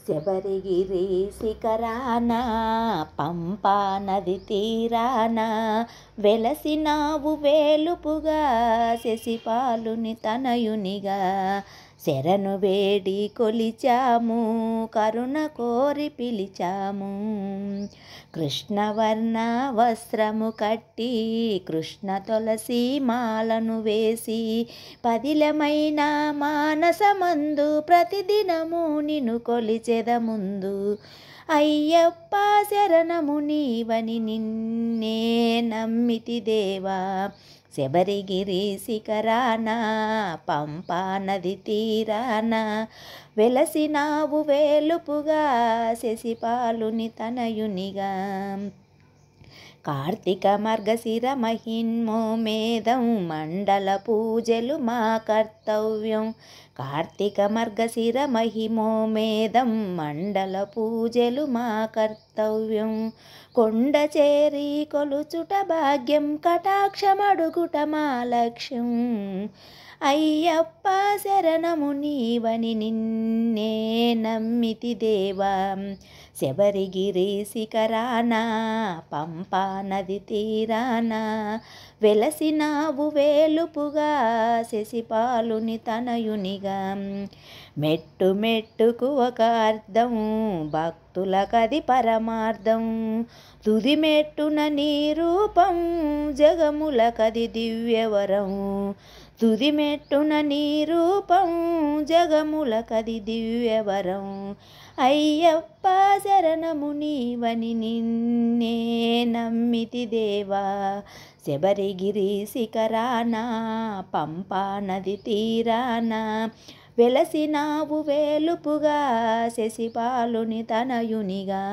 శబరిగిరి శిఖరాన పంపా నది తీరాన వెలసినావు వేలుపుగా శశిపాలుని తనయునిగా శరణు వేడి కొలిచాము కరుణ కోరి పిలిచాము. కృష్ణవర్ణ వస్త్రము కట్టి కృష్ణ తులసి మాలను వేసి పదిలమైన మానసమందు ప్రతిదినము నిన్ను కొలిచెదముందు. అయ్యప్ప శరణము నీవని నిన్నే నమ్మితి దేవా. శబరిగిరి శిఖరాన పంపా నది తీరాన వెలసినావు వేలుపుగా శశిపాలుని తనయునిగా. కార్తీక మార్గశిర మహిన్మోమేదం మండల పూజలు మా కర్తవ్యం. కార్తీక మార్గశిర మహిమోమేదం మండల పూజలు మా కర్తవ్యం. కొండ చేరి కొలుచుట భాగ్యం కటాక్షమడుగుట మా లక్ష్యం. అయ్యప్ప శరణము నీవని నిన్నే నమ్మితి దేవా. శబరిగిరి శిఖరాన పంపా నది తీరాన వెలసినావు వేలుపుగా శశిపాలుని తనయునిగా. మెట్టు మెట్టుకు ఒక అర్థం భక్తులకది పరమార్థం. తుది మెట్టున నీ రూపం జగములకది దివ్యవరం. తుది మెట్టున నీ రూపం జగములకది దివ్యవరం. అయ్యప్ప శరణము నీవని నిన్నే నమ్మితి దేవా. శబరిగిరి శిఖరాన పంపా నది తీరాన వెలసినావు వేలుపుగా శశిపాలుని తనయునిగా.